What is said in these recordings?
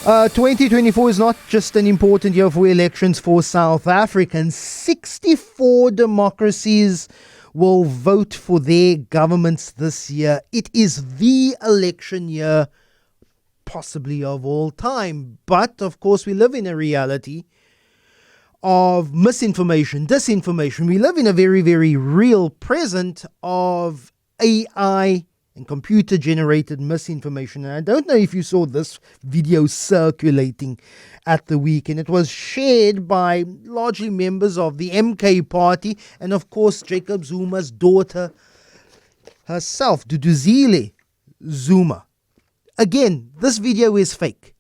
2024 is not just an important year for elections for South Africans. 64 democracies will vote for their governments this year. It is the election year, possibly of all time. But, of course, we live in a reality of misinformation, disinformation. We live in a very, very real present of AI and computer-generated misinformation. And I don't know if you saw this video circulating at the weekend. It was shared by largely members of the MK party and, of course, Jacob Zuma's daughter herself, Duduzile Zuma. Again, this video is fake.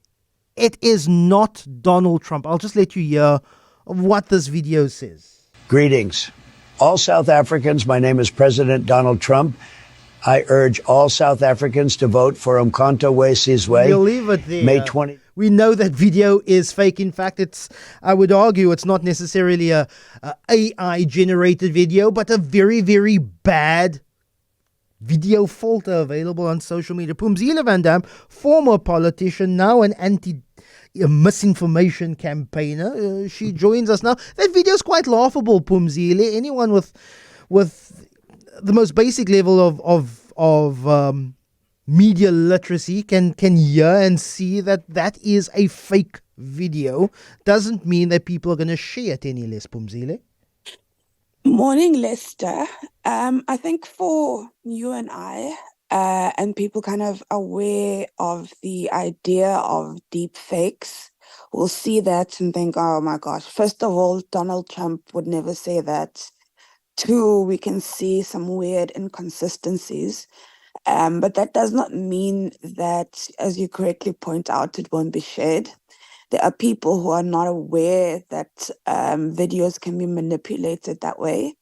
It is not Donald Trump. I'll just let you hear what this video says. Greetings. All South Africans, my name is President Donald Trump. I urge all South Africans to vote for uMkhonto weSizwe. We'll leave it there. May 20. We know that video is fake. In fact, I would argue it's not necessarily a AI-generated video, but a very, very bad video filter available on social media. Phumzile van Damme, former politician, now an misinformation campaigner. She joins us now. That video is quite laughable, Phumzile. Anyone with the most basic level of media literacy can hear and see that is a fake video. Doesn't mean that people are going to share it any less, Phumzile. Morning, Lester. I think for you and I, and people kind of aware of the idea of deep fakes, will see that and think, oh my gosh, first of all, Donald Trump would never say that. Two, we can see some weird inconsistencies. But that does not mean that, as you correctly point out, it won't be shared. There are people who are not aware that videos can be manipulated that way.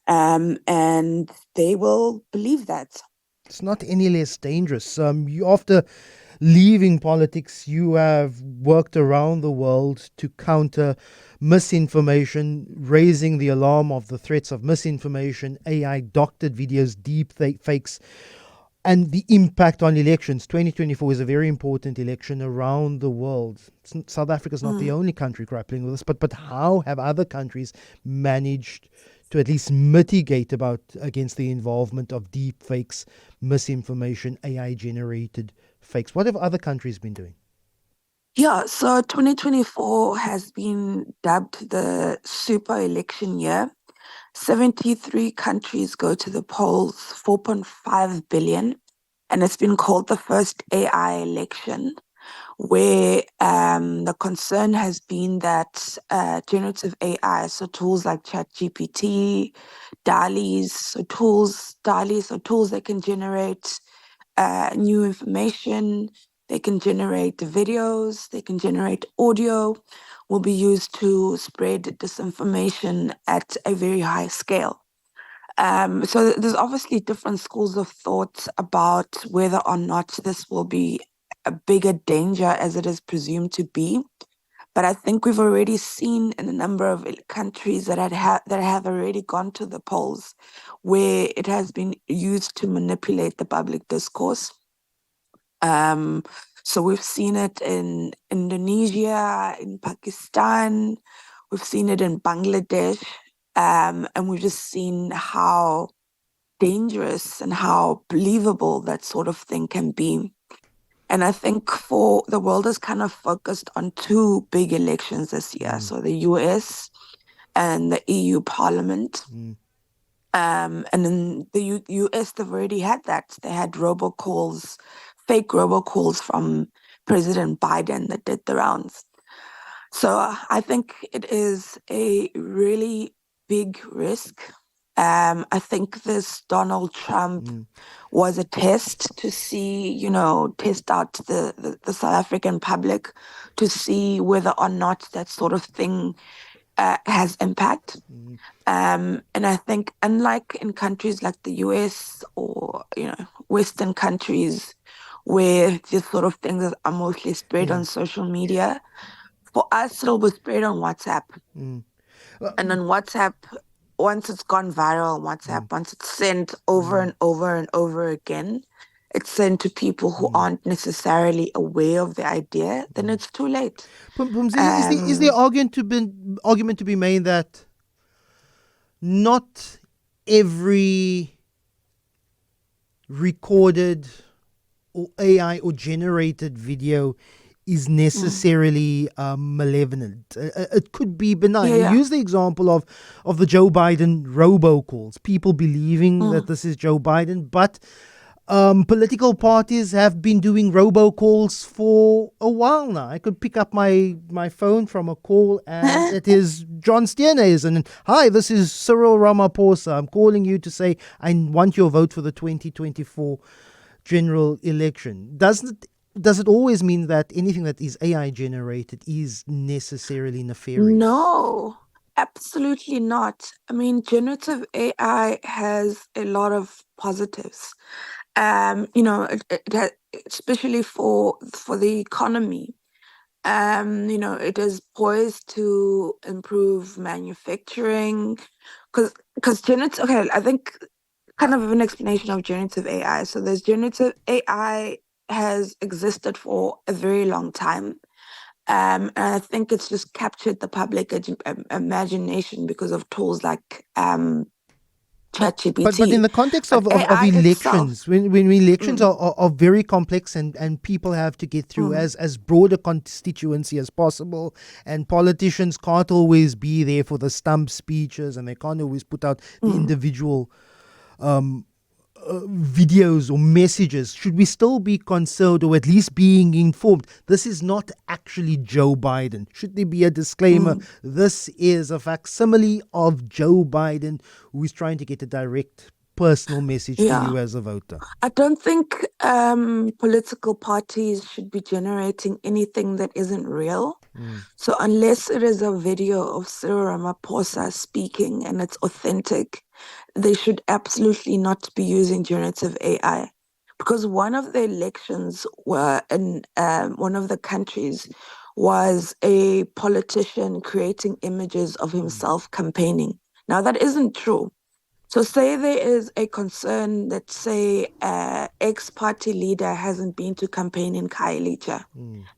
And they will believe that. It's not any less dangerous. You, after leaving politics, you have worked around the world to counter misinformation, raising the alarm of the threats of misinformation, AI doctored videos, deep fakes, and the impact on elections. 2024 is a very important election around the world. South Africa is not the only country grappling with this, but how have other countries managed to at least mitigate against the involvement of deep fakes, misinformation, AI-generated fakes? What have other countries been doing? Yeah, so 2024 has been dubbed the super election year. 73 countries go to the polls, 4.5 billion, and it's been called the first AI election, where the concern has been that generative AI, so tools like ChatGPT, DALL-E, so tools that can generate new information, they can generate videos, they can generate audio, will be used to spread disinformation at a very high scale. So there's obviously different schools of thought about whether or not this will be a bigger danger as it is presumed to be. But I think we've already seen in a number of countries that have already gone to the polls where it has been used to manipulate the public discourse. So we've seen it in Indonesia, in Pakistan, we've seen it in Bangladesh, and we've just seen how dangerous and how believable that sort of thing can be. And I think for the world is kind of focused on two big elections this year. So the US and the EU Parliament. And in the US, they've already had that. They had robocalls, fake robocalls from President Biden that did the rounds. So I think it is a really big risk. I think this Donald Trump was a test to see, test out the South African public to see whether or not that sort of thing has impact. And I think unlike in countries like the US or, Western countries where this sort of things are mostly spread on social media, for us it will spread on WhatsApp. And on WhatsApp, once it's gone viral on WhatsApp, once it's sent over and over and over again, it's sent to people who aren't necessarily aware of the idea, then it's too late. Phumzile, is the argument to be made that not every recorded or AI or generated video is necessarily malevolent. It could be benign. Yeah, You yeah. use the example of the Joe Biden robocalls, people believing that this is Joe Biden, but political parties have been doing robocalls for a while now. I could pick up my phone from a call and it is John Stienes, and hi, this is Cyril Ramaphosa. I'm calling you to say I want your vote for the 2024 general election. Does it always mean that anything that is AI generated is necessarily nefarious? No, absolutely not. I mean, generative AI has a lot of positives. It has, especially for the economy. It is poised to improve manufacturing, because generative. Okay, I think kind of an explanation of generative AI. So there's generative AI has existed for a very long time. And I think it's just captured the public imagination because of tools like But in ChatGPT. the context But of AI itself, elections, when elections mm, are very complex and people have to get through mm, as broad a constituency as possible, and politicians can't always be there for the stump speeches and they can't always put out the mm. individual videos or messages, should we still be concerned or at least being informed this is not actually Joe Biden? Should there be a disclaimer? This is a facsimile of Joe Biden who is trying to get a direct personal message to Yeah. you as a voter. I don't think political parties should be generating anything that isn't real. So unless it is a video of Cyril Ramaphosa speaking and it's authentic, they should absolutely not be using generative AI. Because one of the elections were in one of the countries was a politician creating images of himself campaigning. Now that isn't true. So say there is a concern that say ex-party leader hasn't been to campaign in Khayelitsha,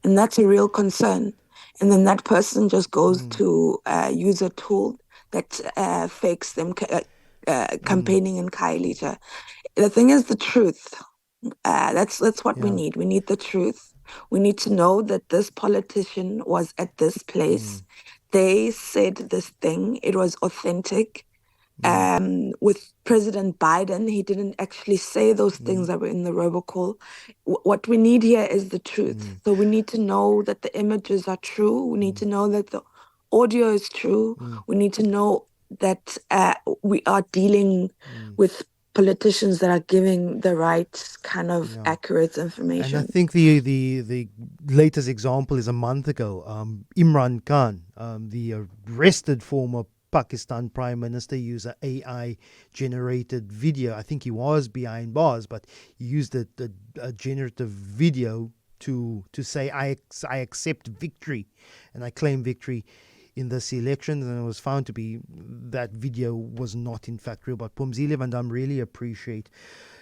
and that's a real concern. And then that person just goes to use a tool that fakes them campaigning in Khayelitsha. The thing is the truth. That's what we Yeah. need. We need the truth. We need to know that this politician was at this place. They said this thing. It was authentic. With President Biden, he didn't actually say those things that were in the robocall. What we need here is the truth. So we need to know that the images are true. We need to know that the audio is true. We need to know that we are dealing with politicians that are giving the right kind of accurate And I information. think the latest example is a month ago. Imran Khan, the arrested former Pakistan Prime Minister, used an AI generated video. I think he was behind bars, but he used a generative video to say I accept victory and I claim victory in this election, and it was found to be that video was not in fact real. But Phumzile van Damme, really appreciate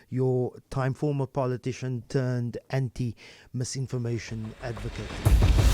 your time, former politician turned anti-misinformation advocate.